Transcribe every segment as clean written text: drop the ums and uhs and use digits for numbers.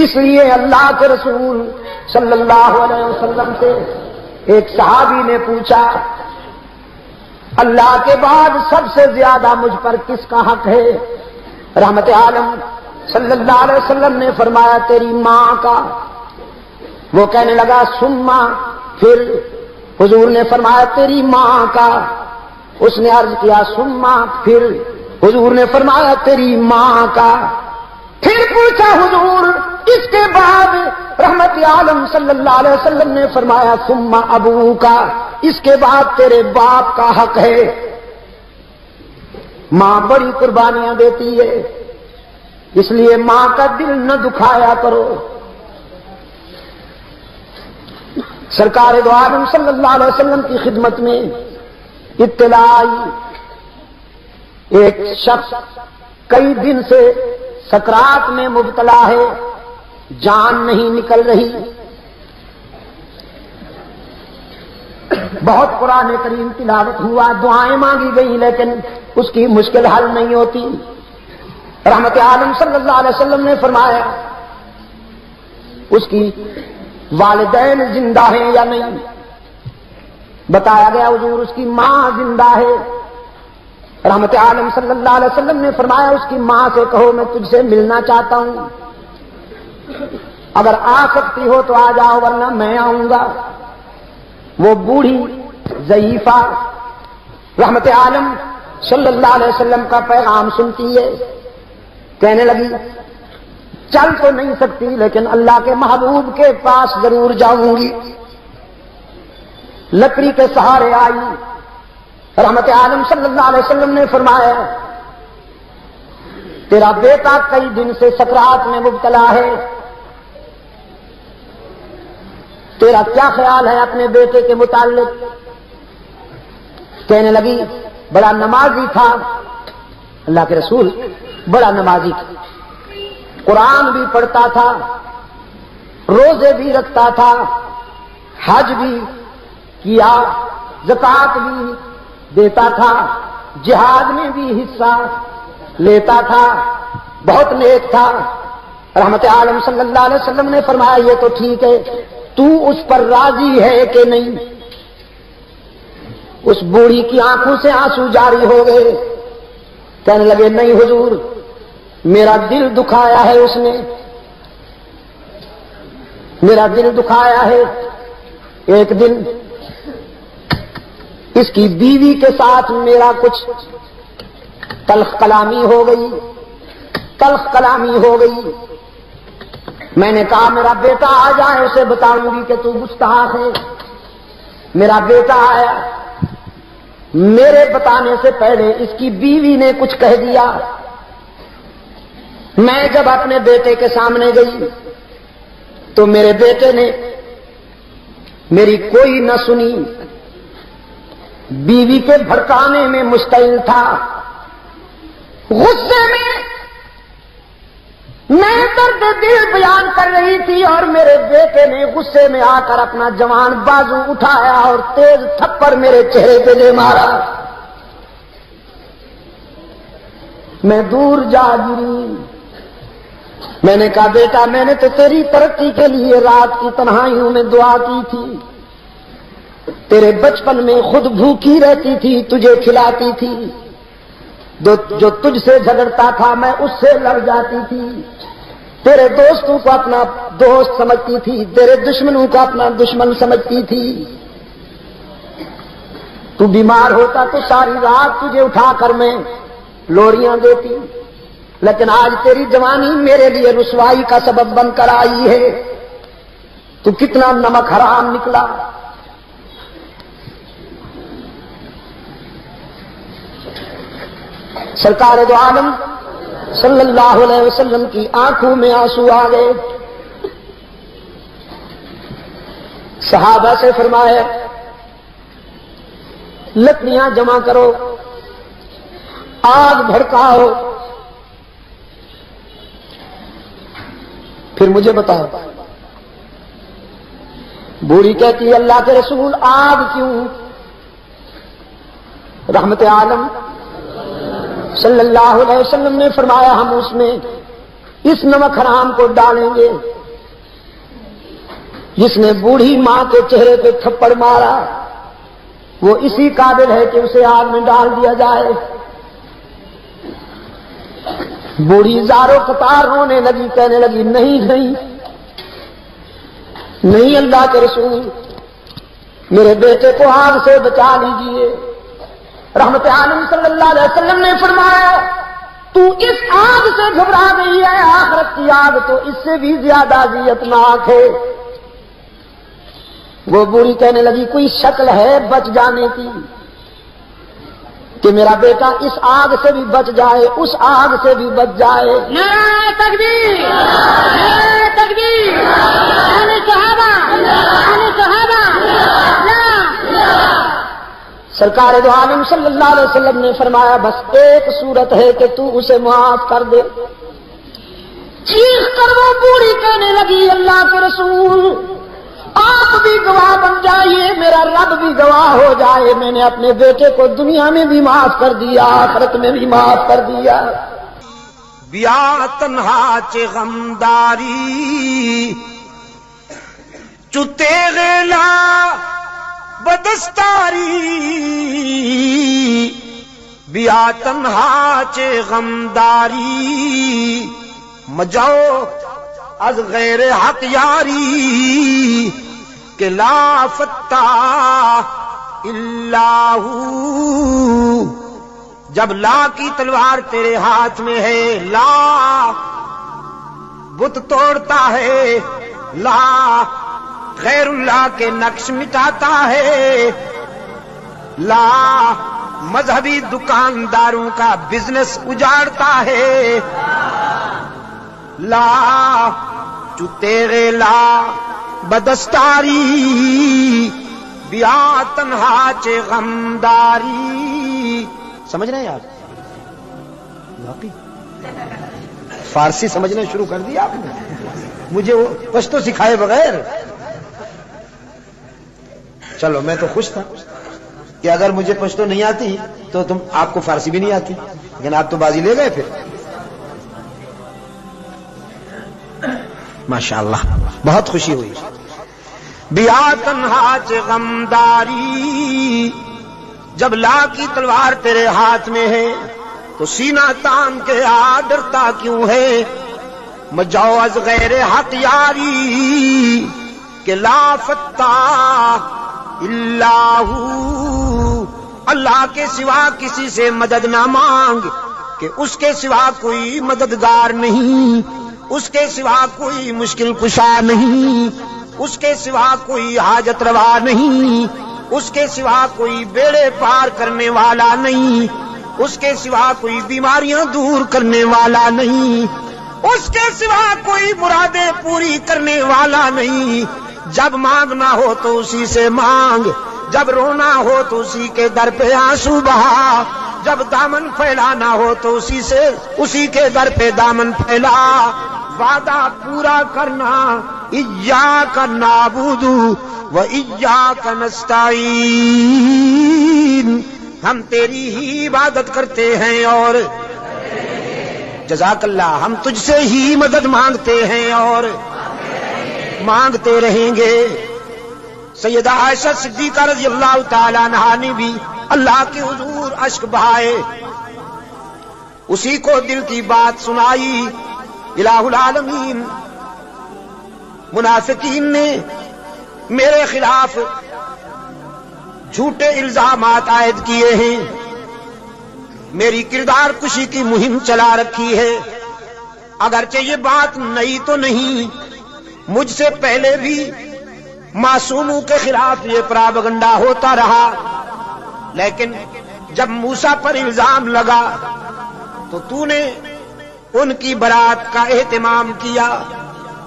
اس لیے اللہ کے رسول صلی اللہ علیہ وسلم سے ایک صحابی نے پوچھا، اللہ کے بعد سب سے زیادہ مجھ پر کس کا حق ہے؟ رحمت عالم صلی اللہ علیہ وسلم نے فرمایا تیری ماں کا۔ وہ کہنے لگا سما، پھر حضور نے فرمایا تیری ماں کا۔ اس نے عرض کیا سما، پھر حضور نے فرمایا تیری ماں کا۔ پھر پوچھا حضور اس کے بعد؟ رحمت عالم صلی اللہ علیہ وسلم نے فرمایا سما ابو کا، اس کے بعد تیرے باپ کا حق ہے۔ ماں بڑی قربانیاں دیتی ہے، اس لیے ماں کا دل نہ دکھایا کرو۔ سرکار دو عالم صلی اللہ علیہ وسلم کی خدمت میں اطلاع آئی، ایک شخص کئی دن سے سکرات میں مبتلا ہے، جان نہیں نکل رہی، بہت قرآن کریم تلاوت ہوا، دعائیں مانگی گئی، لیکن اس کی مشکل حل نہیں ہوتی۔ رحمت عالم صلی اللہ علیہ وسلم نے فرمایا اس کی والدین زندہ ہیں یا نہیں؟ بتایا گیا حضور اس کی ماں زندہ ہے۔ رحمت عالم صلی اللہ علیہ وسلم نے فرمایا اس کی ماں سے کہو میں تجھ سے ملنا چاہتا ہوں، اگر آ سکتی ہو تو آ جاؤ ورنہ میں آؤں گا۔ وہ بوڑھی ضعیفہ رحمت عالم صلی اللہ علیہ وسلم کا پیغام سنتی ہے، کہنے لگی چل تو نہیں سکتی لیکن اللہ کے محبوب کے پاس ضرور جاؤں گی۔ لکڑی کے سہارے آئی، رحمت عالم صلی اللہ علیہ وسلم نے فرمایا تیرا بیٹا کئی دن سے سکرات میں مبتلا ہے، تیرا کیا خیال ہے اپنے بیٹے کے متعلق؟ کہنے لگی بڑا نمازی تھا، اللہ کے رسول بڑا نمازی تھا، قرآن بھی پڑھتا تھا، روزے بھی رکھتا تھا، حج بھی کیا، زکوٰۃ بھی دیتا تھا، جہاد میں بھی حصہ لیتا تھا، بہت نیک تھا۔ رحمت عالم صلی اللہ علیہ وسلم نے فرمایا یہ تو ٹھیک ہے، تو اس پر راضی ہے کہ نہیں؟ اس بوڑھی کی آنکھوں سے آنسو جاری ہو گئے، کہنے لگے نہیں حضور، میرا دل دکھایا ہے اس نے، میرا دل دکھایا ہے۔ ایک دن اس کی بیوی کے ساتھ میرا کچھ تلخ کلامی ہو گئی، تلخ کلامی ہو گئی۔ میں نے کہا میرا بیٹا آ جائے اسے بتاؤں گی کہ تو گستاخ ہے۔ میرا بیٹا آیا، میرے بتانے سے پہلے اس کی بیوی نے کچھ کہہ دیا۔ میں جب اپنے بیٹے کے سامنے گئی تو میرے بیٹے نے میری کوئی نہ سنی، بیوی کے بھڑکانے میں مشتعل تھا، غصے میں میں درد دل بیان کر رہی تھی اور میرے بیٹے نے غصے میں آ کر اپنا جوان بازو اٹھایا اور تیز تھپڑ میرے چہرے پہ دے مارا۔ میں دور جا گری، میں نے کہا بیٹا میں نے تو تیری ترقی کے لیے رات کی تنہائیوں میں دعا کی تھی، تیرے بچپن میں خود بھوکی رہتی تھی، تجھے کھلاتی تھی، جو تجھ سے جھگڑتا تھا میں اس سے لڑ جاتی تھی، تیرے دوستوں کو اپنا دوست سمجھتی تھی، تیرے دشمنوں کو اپنا دشمن سمجھتی تھی، تو بیمار ہوتا تو ساری رات تجھے اٹھا کر میں لوریاں دیتی، لیکن آج تیری جوانی میرے لیے رسوائی کا سبب بن کر آئی ہے، تو کتنا نمک حرام نکلا۔ سرکار دو عالم صلی اللہ علیہ وسلم کی آنکھوں میں آنسو آ گئے۔ صحابہ سے فرمایا لکڑیاں جمع کرو، آگ بھڑکاؤ، پھر مجھے بتاؤ۔ بوڑھی کہتی اللہ کے رسول آگ کیوں؟ رحمت عالم صلی اللہ علیہ وسلم نے فرمایا ہم اس میں اس نمک حرام کو ڈالیں گے جس نے بوڑھی ماں کے چہرے پہ تھپڑ مارا وہ اسی قابل ہے کہ اسے آگ میں ڈال دیا جائے۔ بوڑھی زاروں قطار رونے لگی، کہنے لگی نہیں نہیں نہیں اللہ کے رسول، میرے بیٹے کو آگ سے بچا لیجیے۔ رحمت عالم صلی اللہ علیہ وسلم نے فرمایا تو اس آگ سے گھبرا گئی ہے، آخرت کی آگ تو اس سے بھی زیادہ اذیتناک ہے۔ وہ بوڑھی کہنے لگی کوئی شکل ہے بچ جانے کی کہ میرا بیٹا اس آگ سے بھی بچ جائے، اس آگ سے بھی بچ جائے۔ نعرہ تکبیر، نعرہ تکبیر، اہل صحابہ، اہل صحابہ، سرکار دو عالم صلی اللہ علیہ وسلم نے فرمایا بس ایک صورت ہے کہ تو اسے معاف کر دے۔ چیخ کر وہ بوڑھی کہنے لگی اللہ کے رسول آپ بھی گواہ بن جائیے، میرا رب بھی گواہ ہو جائے، میں نے اپنے بیٹے کو دنیا میں بھی معاف کر دیا، آخرت میں بھی معاف کر دیا۔ بیا تنہا چ غمداری چتے غلا بدستاری، بیا تنہا چ غمداری مجاؤ از غیر حق یاری، کہ لا فتح الا ہو، جب لا کی تلوار تیرے ہاتھ میں ہے، لا بت توڑتا ہے، لا غیر اللہ کے نقش مٹاتا ہے، لا مذہبی دکانداروں کا بزنس اجاڑتا ہے، لا جو تیرے لا بدستاری، بیا تنہا چ غمداری۔ سمجھ رہے ہیں آپ؟ واقعی فارسی سمجھنا شروع کر دیا آپ نے، مجھے وہ پشتو سکھائے بغیر۔ چلو میں تو خوش تھا کہ اگر مجھے پشتو نہیں آتی تو آپ کو فارسی بھی نہیں آتی، لیکن آپ تو بازی لے گئے پھر۔ ماشاءاللہ بہت خوشی ہوئی۔ بیا تنہا چ غمداری، جب لا کی تلوار تیرے ہاتھ میں ہے تو سینہ تان کے آ ڈرتا کیوں ہے، مجاؤ از غیر حق یاری، کہ لا فتح الا ہو، اللہ کے سوا کسی سے مدد نہ مانگ، کہ اس کے سوا کوئی مددگار نہیں، اس کے سوا کوئی مشکل کشا نہیں، اس کے سوا کوئی حاجت روا نہیں، اس کے سوا کوئی بیڑے پار کرنے والا نہیں، اس کے سوا کوئی بیماریاں دور کرنے والا نہیں، اس کے سوا کوئی مرادیں پوری کرنے والا نہیں۔ جب مانگنا ہو تو اسی سے مانگ، جب رونا ہو تو اسی کے در پہ آنسو بہا، جب دامن پھیلانا ہو تو اسی کے در پہ دامن پھیلا۔ وعدہ پورا کرنا، ایاک نعبد و ایاک نستعین، ہم تیری ہی عبادت کرتے ہیں اور جزاک اللہ ہم تجھ سے ہی مدد مانگتے ہیں اور مانگتے رہیں گے۔ سیدہ عائشہ صدیقہ رضی اللہ تعالی عنہا نے بھی اللہ کے حضور اشک بہائے، اسی کو دل کی بات سنائی۔ الہ العالمین منافقین نے میرے خلاف جھوٹے الزامات عائد کیے ہیں، میری کردار کشی کی مہم چلا رکھی ہے۔ اگرچہ یہ بات نئی تو نہیں، مجھ سے پہلے بھی معصوموں کے خلاف یہ پراپگنڈا ہوتا رہا، لیکن جب موسیٰ پر الزام لگا تو تو نے ان کی برات کا اہتمام کیا،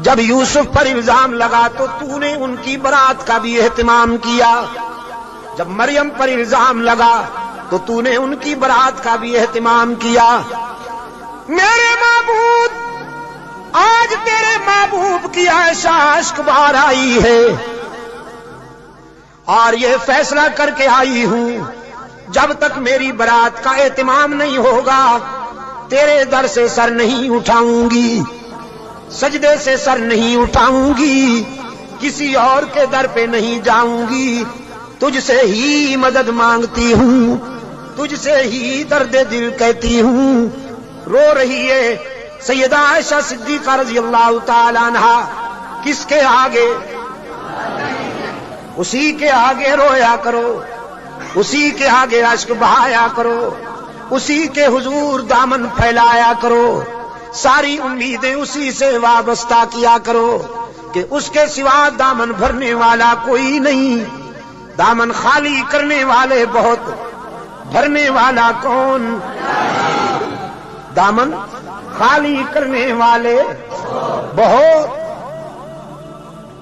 جب یوسف پر الزام لگا تو تو نے ان کی برات کا بھی اہتمام کیا، جب مریم پر الزام لگا تو تو نے ان کی برات کا بھی اہتمام کیا۔ میرے معبود، آج تیرے محبوب کی عائشہ اشک بار آئی ہے اور یہ فیصلہ کر کے آئی ہوں جب تک میری برات کا اہتمام نہیں ہوگا تیرے در سے سر نہیں اٹھاؤں گی۔ سجدے سے سر نہیں اٹھاؤں گی، کسی اور کے در پہ نہیں جاؤں گی، تجھ سے ہی مدد مانگتی ہوں، تجھ سے ہی درد دل کہتی ہوں۔ رو رہی ہے سیدہ عائشہ صدیقہ رضی اللہ تعالی عنہا، کس کے آگے؟ اسی کے آگے رویا کرو، اسی کے آگے اشک بہایا کرو، اسی کے حضور دامن پھیلایا کرو، ساری امیدیں اسی سے وابستہ کیا کرو کہ اس کے سوا دامن بھرنے والا کوئی نہیں، دامن خالی کرنے والے بہت، بھرنے والا کون؟ دامن خالی کرنے والے بہت۔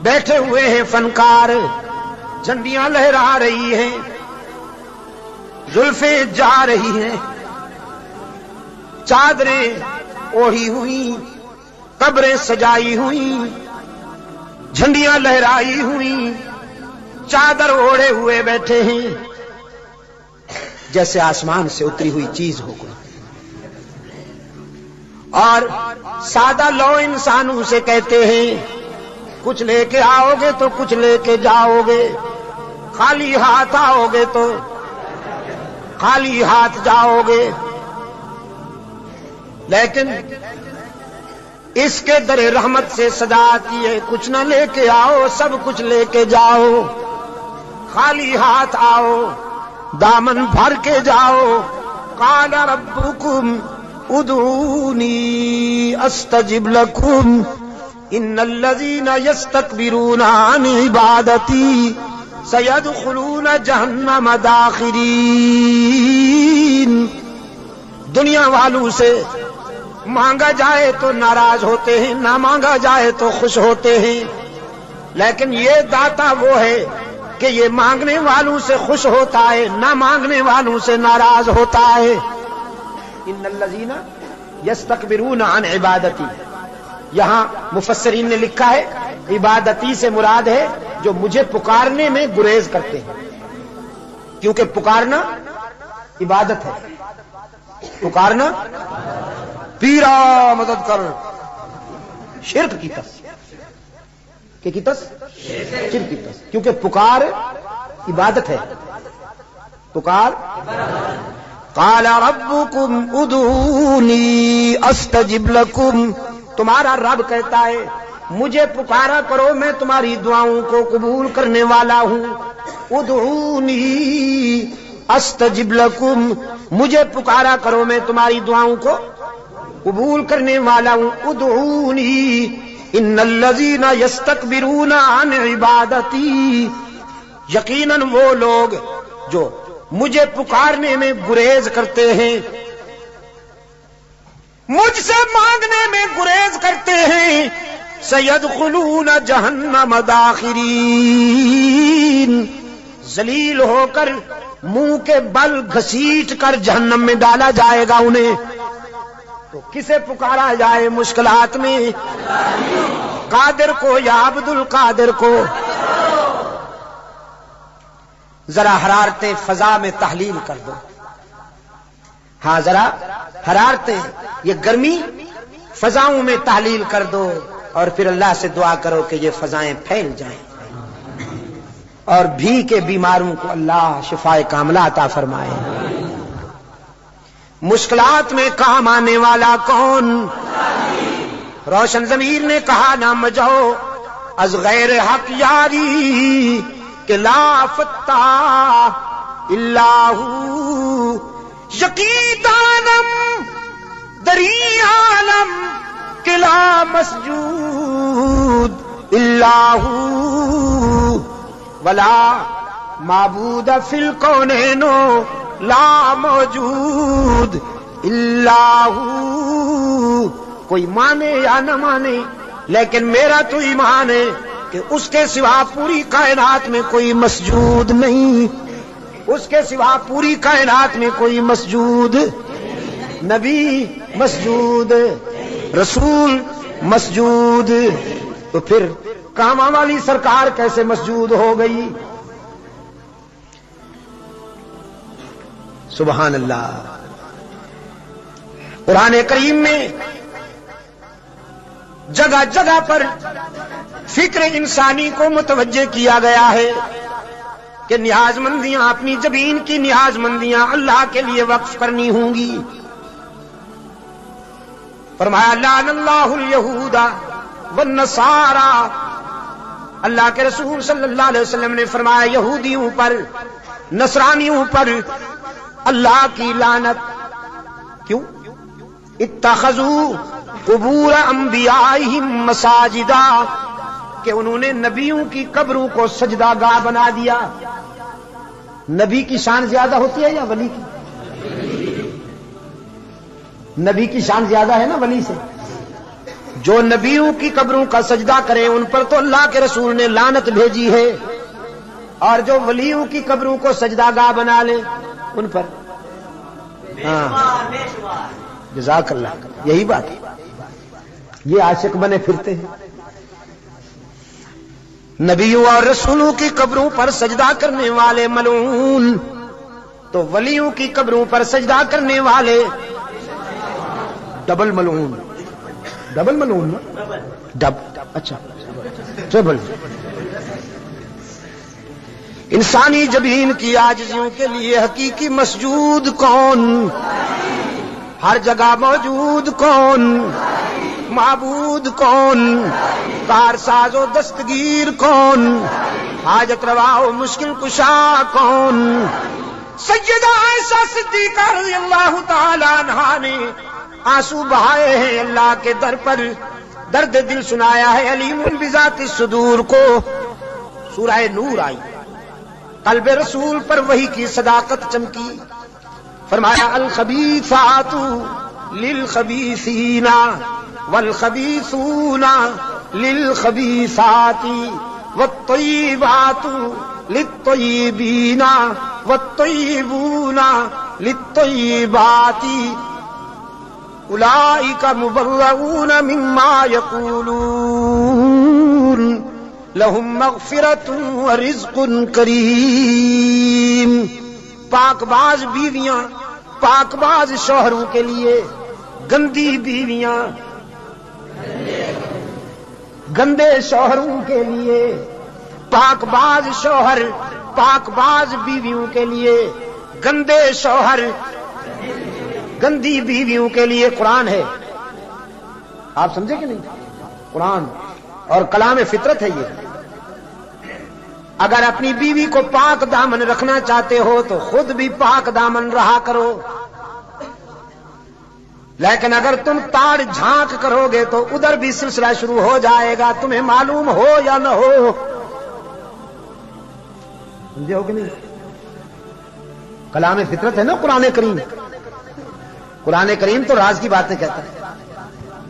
بیٹھے ہوئے ہیں فنکار، جھنڈیاں لہرا رہی ہیں، زلفیں جا رہی ہیں، چادریں اوڑھی ہوئی، قبریں سجائی ہوئی، جھنڈیاں لہرائی ہوئی، چادر اوڑھے ہوئے بیٹھے ہیں، جیسے آسمان سے اتری ہوئی چیز ہو کوئی۔ اور سادہ لو انسانوں سے کہتے ہیں کچھ لے کے آؤ گے تو کچھ لے کے جاؤ گے، خالی ہاتھ آؤ گے تو خالی ہاتھ جاؤ گے، لیکن اس کے در رحمت سے صدا آتی ہے کچھ نہ لے کے آؤ، سب کچھ لے کے جاؤ، خالی ہاتھ آؤ، دامن بھر کے جاؤ۔ قال ربکم ادعونی استجب لکم ان الذین یستکبرون عن عبادتی سیدخلون جہنم داخرین۔ دنیا والوں سے مانگا جائے تو ناراض ہوتے ہیں، نہ مانگا جائے تو خوش ہوتے ہیں، لیکن یہ داتا وہ ہے کہ یہ مانگنے والوں سے خوش ہوتا ہے، نہ مانگنے والوں سے ناراض ہوتا ہے۔ ان الذین یستکبرون عن عبادتی، یہاں مفسرین نے لکھا ہے عبادتی سے مراد ہے جو مجھے پکارنے میں گریز کرتے ہیں، کیونکہ پکارنا عبادت ہے، پکارنا پیرا مدد کر، شرک کی تس کہ کی تس شرک کی تس، کیونکہ پکار عبادت ہے، پکار۔ قال ربکم ادعونی استجب لکم، تمہارا رب کہتا ہے مجھے پکارا کرو، میں تمہاری دعاؤں کو قبول کرنے والا ہوں۔ ادعونی استجب لکم، مجھے پکارا کرو، میں تمہاری دعاؤں کو قبول کرنے والا ہوں۔ ادعونی ان الذین یستکبرون عن عبادتی، یقیناً وہ لوگ جو مجھے پکارنے میں گریز کرتے ہیں، مجھ سے مانگنے میں گریز کرتے ہیں، سیدخلون جہنم داخرین، ذلیل ہو کر منہ کے بل گھسیٹ کر جہنم میں ڈالا جائے گا انہیں۔ تو کسے پکارا جائے مشکلات میں؟ قادر کو یا عبد القادر کو؟ ذرا حرارتیں فضا میں تحلیل کر دو، ہاں ذرا حرارتیں، یہ گرمی فضاؤں میں تحلیل کر دو، اور پھر اللہ سے دعا کرو کہ یہ فضائیں پھیل جائیں اور بھی کے بیماروں کو اللہ شفائے کاملہ عطا فرمائے۔ مشکلات میں کام آنے والا کون؟ روشن ضمیر نے کہا نہ مجھو از غیر حق یاری کہ لا فتح الا ہو، یقین دانم دری عالم کہ لا مسجود الا ہو، ولا معبود فی الکونین لا موجود الا ہو۔ کوئی مانے یا نہ مانے، لیکن میرا تو ایمان ہے کہ اس کے سوا پوری کائنات میں کوئی مسجود نہیں، اس کے سوا پوری کائنات میں کوئی مسجود، نبی مسجود، رسول مسجود، تو پھر کاما والی سرکار کیسے مسجود ہو گئی؟ سبحان اللہ۔ قرآن کریم میں جگہ جگہ پر فکر انسانی کو متوجہ کیا گیا ہے کہ نیاز مندیاں، اپنی زمین کی نیاز مندیاں اللہ کے لیے وقف کرنی ہوں گی۔ فرمایا لعن اللہ الیہود والنصارى، اللہ کے رسول صلی اللہ علیہ وسلم نے فرمایا یہودیوں پر، نصرانیوں پر اللہ کی لعنت۔ کیوں؟ اتخذوا قبور انبیائہم مساجدا، کہ انہوں نے نبیوں کی قبروں کو سجدہ گاہ بنا دیا۔ نبی کی شان زیادہ ہوتی ہے یا ولی کی؟ نبی کی شان زیادہ ہے نا ولی سے۔ جو نبیوں کی قبروں کا سجدہ کریں ان پر تو اللہ کے رسول نے لعنت بھیجی ہے، اور جو ولیوں کی قبروں کو سجدہ گاہ بنا لے ان پر جزاک اللہ، یہی بات ہے۔ یہ عاشق بنے پھرتے ہیں، نبیوں اور رسولوں کی قبروں پر سجدہ کرنے والے ملعون، تو ولیوں کی قبروں پر سجدہ کرنے والے ڈبل ملعون۔ ڈبل ملعون نا؟ اچھا ڈبل۔ انسانی جبین کی عاجزیوں کے لیے حقیقی مسجود کون؟ ہر جگہ موجود کون؟ معبود کون؟ کارساز و دستگیر کون؟ حاجت روا و مشکل کشا کون؟ سیدہ عائشہ صدیقہ رضی اللہ تعالی عنہا نے آنسو بہائے ہیں اللہ کے در پر، درد دل سنایا ہے علیم بذات الصدور کو۔ سورہ نور آئی، قلب رسول پر وحی کی صداقت چمکی۔ فرمایا الخبیثات للخبیثین والخبیثون للخبیثات والطیبات للطیبین والطیبون للطیبات اولئک مبرؤون مما یقولون لہم مغفرۃ ورزق کریم۔ پاک باز بیویاں پاک باز شوہروں کے لیے، گندی بیویاں گندے شوہروں کے لیے، پاک باز شوہر پاک باز بیویوں کے لیے، گندے شوہر گندی بیویوں کے لیے قرآن ہے۔ آپ سمجھے کہ نہیں؟ قرآن اور کلام فطرت ہے یہ۔ اگر اپنی بیوی کو پاک دامن رکھنا چاہتے ہو تو خود بھی پاک دامن رہا کرو، لیکن اگر تم تاڑ جھانک کرو گے تو ادھر بھی سلسلہ شروع ہو جائے گا، تمہیں معلوم ہو یا نہ ہو۔ سمجھے ہو کہ نہیں؟ کلام فطرت ہے نا قرآن کریم۔ قرآن کریم تو راز کی باتیں کہتا ہے،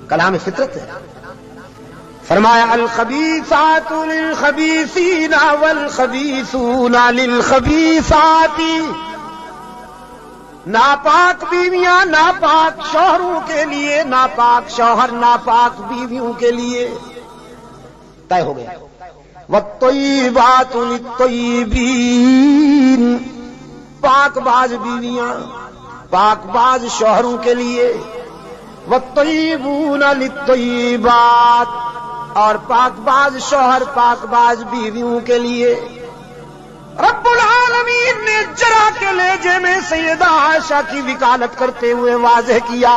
کلام فطرت ہے۔ فرمایا الخبیثات للخبیثین والخبیثون للخبیثات، ناپاک بیویاں ناپاک شوہروں کے لیے، ناپاک شوہر ناپاک بیویوں کے لیے طے ہو گیا۔ والطیبات للطیبین، پاک باز بیویاں پاک باز شوہروں کے لیے، والطیبون للطیبات، اور پاک باز شوہر پاک باز بیویوں کے لیے۔ رب العالمین نے جرا کے لہجے میں سیدہ عائشہ کی وکالت کرتے ہوئے واضح کیا،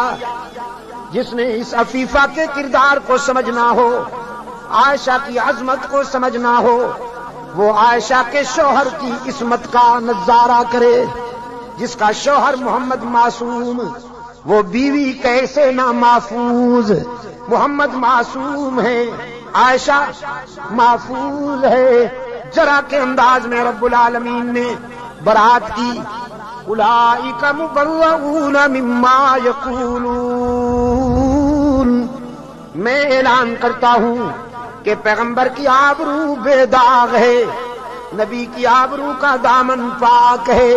جس نے اس عفیفہ کے کردار کو سمجھنا ہو، عائشہ کی عظمت کو سمجھنا ہو، وہ عائشہ کے شوہر کی عصمت کا نظارہ کرے۔ جس کا شوہر محمد معصوم، وہ بیوی کیسے نہ محفوظ۔ محمد معصوم ہے، عائشہ محفوظ ہے۔ جرا کے انداز میں رب العالمین نے برات کی، اولئک مبرؤون مما یقولون۔ میں اعلان کرتا ہوں کہ پیغمبر کی آبرو بے داغ ہے، نبی کی آبرو کا دامن پاک ہے۔